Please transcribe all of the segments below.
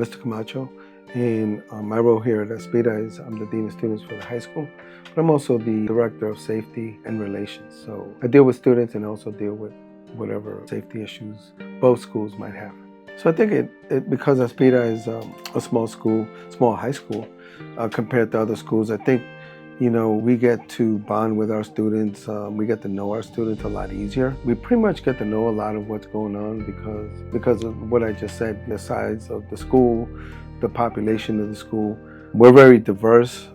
Mr. Camacho, and my role here at Aspira is I'm the Dean of Students for the high school, but I'm also the Director of Safety and Relations. So I deal with students and also deal with whatever safety issues both schools might have. So I think it because Aspira is a small school, small high school, compared to other schools, I think, we get to bond with our students. We get to know our students a lot easier. We pretty much get to know a lot of what's going on because of what I just said, the size of the school, the population of the school. We're a very diverse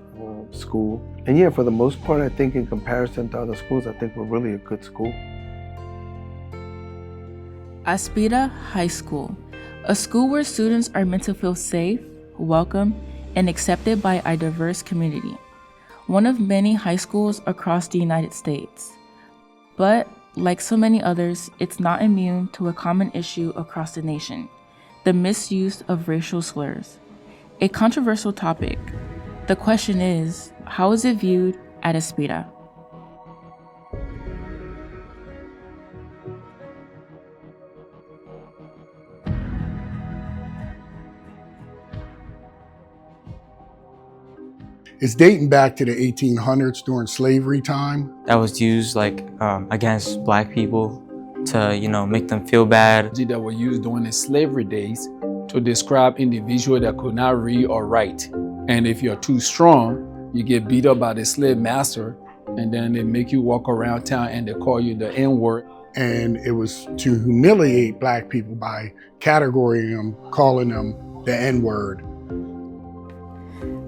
school. And yeah, for the most part, I think in comparison to other schools, I think we're really a good school. Aspira High School, a school where students are meant to feel safe, welcome, and accepted by a diverse community. One of many high schools across the United States. But, like so many others, it's not immune to a common issue across the nation, the misuse of racial slurs. A controversial topic. The question is, how is it viewed at Aspira? It's dating back to the 1800s during slavery time. That was used against black people to, make them feel bad. That were used during the slavery days to describe individuals that could not read or write. And if you're too strong, you get beat up by the slave master, and then they make you walk around town and they call you the N-word. And it was to humiliate black people by categorizing them, calling them the N-word.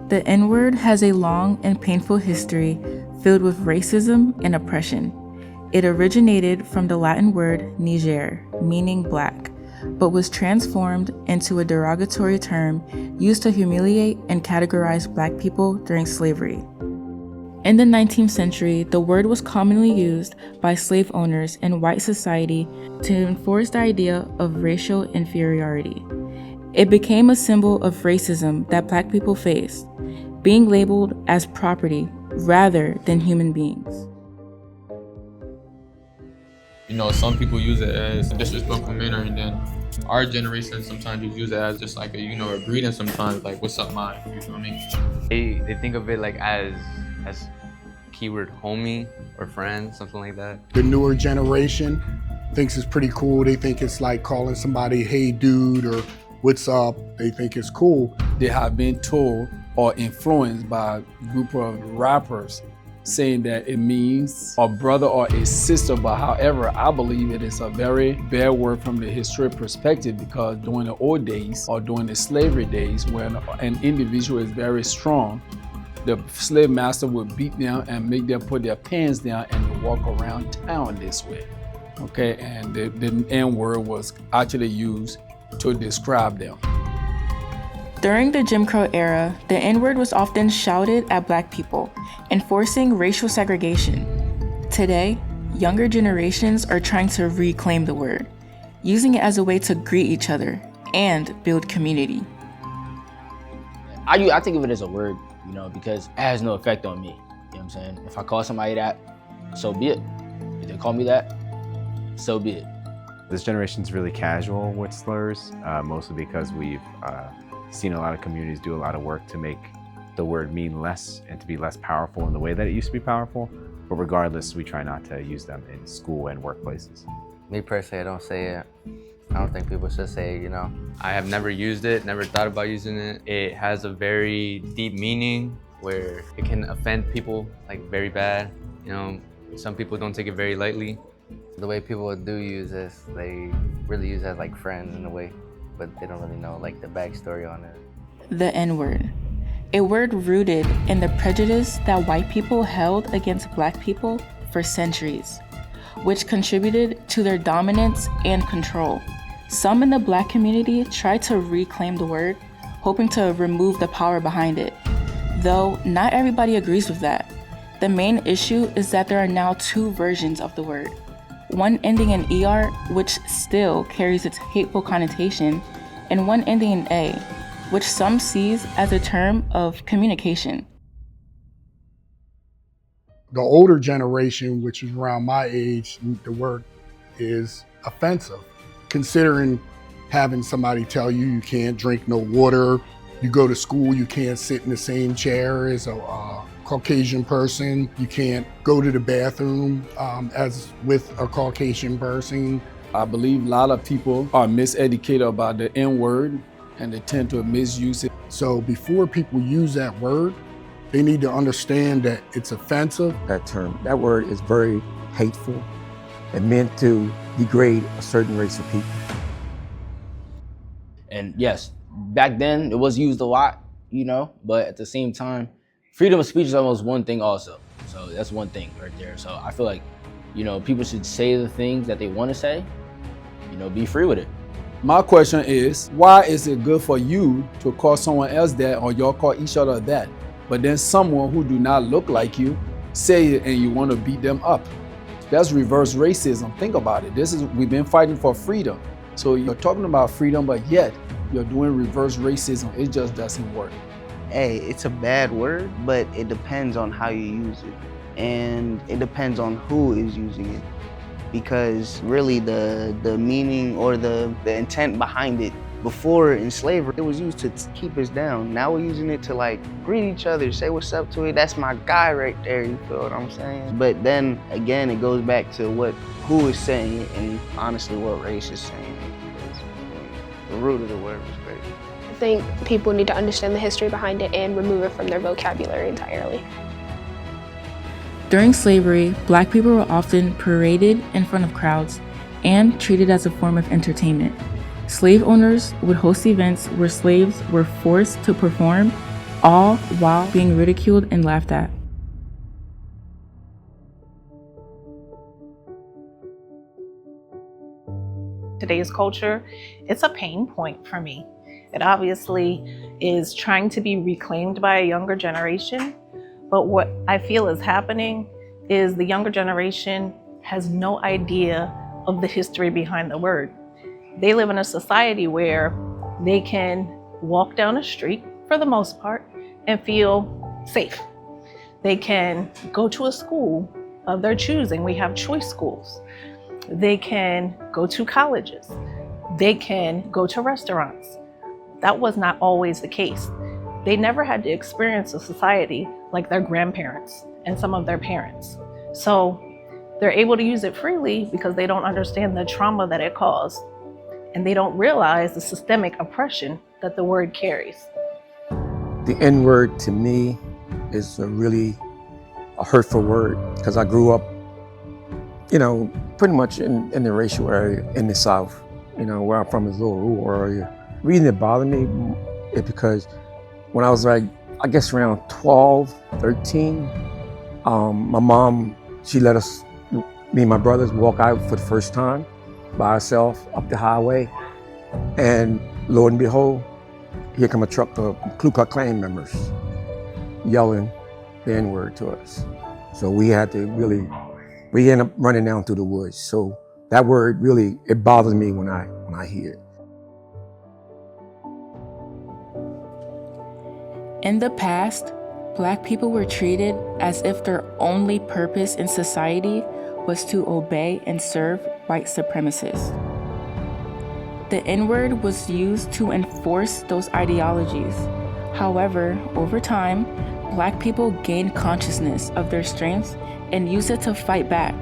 The N-word has a long and painful history filled with racism and oppression. It originated from the Latin word Niger, meaning black, but was transformed into a derogatory term used to humiliate and categorize black people during slavery. In the 19th century, the word was commonly used by slave owners in white society to enforce the idea of racial inferiority. It became a symbol of racism that black people faced, being labeled as property rather than human beings. Some people use it as a disrespectful manner, and then our generation sometimes just use it as just like a greeting sometimes, like, what's up, man? You feel me? They think of it like as keyword homie or friend, something like that. The newer generation thinks it's pretty cool. They think it's like calling somebody, hey dude, or what's up. They think it's cool. They have been told or influenced by a group of rappers saying that it means a brother or a sister, but however, I believe it is a very bad word from the historic perspective, because during the old days or during the slavery days, when an individual is very strong, the slave master would beat them and make them put their pants down and walk around town this way. Okay, and the N-word was actually used to describe them. During the Jim Crow era, the N-word was often shouted at black people, enforcing racial segregation. Today, younger generations are trying to reclaim the word, using it as a way to greet each other and build community. I think of it as a word, because it has no effect on me. You know what I'm saying? If I call somebody that, so be it. If they call me that, so be it. This generation's really casual with slurs, mostly because we've seen a lot of communities do a lot of work to make the word mean less and to be less powerful in the way that it used to be powerful. But regardless, we try not to use them in school and workplaces. Me personally, I don't say it. I don't think people should say it, I have never used it, never thought about using it. It has a very deep meaning where it can offend people very bad. Some people don't take it very lightly. The way people do use this, they really use it as friends in a way, but they don't really know the backstory on it. The N-word, a word rooted in the prejudice that white people held against black people for centuries, which contributed to their dominance and control. Some in the black community tried to reclaim the word, hoping to remove the power behind it, though not everybody agrees with that. The main issue is that there are now two versions of the word. One ending in ER, which still carries its hateful connotation, and one ending in A, which some sees as a term of communication. The older generation, which is around my age, the word is offensive, considering having somebody tell you you can't drink no water. You go to school, you can't sit in the same chair as a Caucasian person. You can't go to the bathroom as with a Caucasian person. I believe a lot of people are miseducated about the N-word and they tend to misuse it. So before people use that word, they need to understand that it's offensive. That term, that word is very hateful and meant to degrade a certain race of people. And yes, back then it was used a lot, you know, but at the same time, freedom of speech is almost one thing also. So that's one thing right there. So I feel like, you know, people should say the things that they want to say, you know, be free with it. My question is, why is it good for you to call someone else that or y'all call each other that, but then someone who do not look like you say it and you want to beat them up? That's reverse racism. Think about it. We've been fighting for freedom. So you're talking about freedom, but yet you're doing reverse racism. It just doesn't work. Hey, it's a bad word, but it depends on how you use it. And it depends on who is using it. Because really the meaning or the intent behind it, before in slavery, it was used to keep us down. Now we're using it to like greet each other, say what's up to it. That's my guy right there, you feel what I'm saying? But then again, it goes back to who is saying it and honestly what race is saying it. Because the root of the word was great. I think people need to understand the history behind it and remove it from their vocabulary entirely. During slavery, Black people were often paraded in front of crowds and treated as a form of entertainment. Slave owners would host events where slaves were forced to perform, all while being ridiculed and laughed at. Today's culture, it's a pain point for me. It obviously is trying to be reclaimed by a younger generation, but what I feel is happening is the younger generation has no idea of the history behind the word. They live in a society where they can walk down a street, for the most part, and feel safe. They can go to a school of their choosing. We have choice schools. They can go to colleges. They can go to restaurants. That was not always the case. They never had to experience a society like their grandparents and some of their parents. So they're able to use it freely because they don't understand the trauma that it caused. And they don't realize the systemic oppression that the word carries. The N-word to me is a hurtful word because I grew up, you know, pretty much in the racial area in the South. You know, where I'm from is a little rural area. The reason it bothered me is because when I was like, I guess around 12, 13, my mom, she let us, me and my brothers, walk out for the first time by ourselves up the highway. And lo and behold, here come a truck of Ku Klux Klan members yelling the N-word to us. So we ended up running down through the woods. So that word really, it bothers me when I hear it. In the past, Black people were treated as if their only purpose in society was to obey and serve white supremacists. The N-word was used to enforce those ideologies. However, over time, Black people gained consciousness of their strengths and used it to fight back,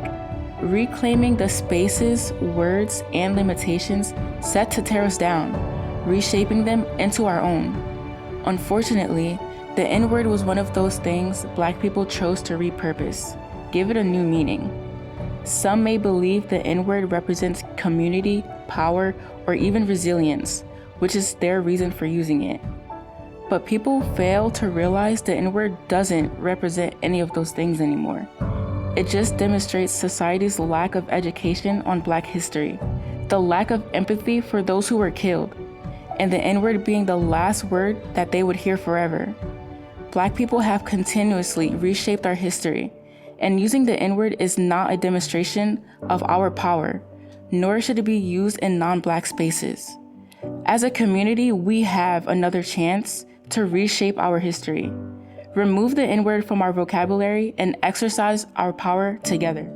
reclaiming the spaces, words, and limitations set to tear us down, reshaping them into our own. Unfortunately, the N-word was one of those things Black people chose to repurpose, give it a new meaning. Some may believe the N-word represents community, power, or even resilience, which is their reason for using it. But people fail to realize the N-word doesn't represent any of those things anymore. It just demonstrates society's lack of education on Black history, the lack of empathy for those who were killed, and the N-word being the last word that they would hear forever. Black people have continuously reshaped our history, and using the N-word is not a demonstration of our power, nor should it be used in non-Black spaces. As a community, we have another chance to reshape our history. Remove the N-word from our vocabulary and exercise our power together.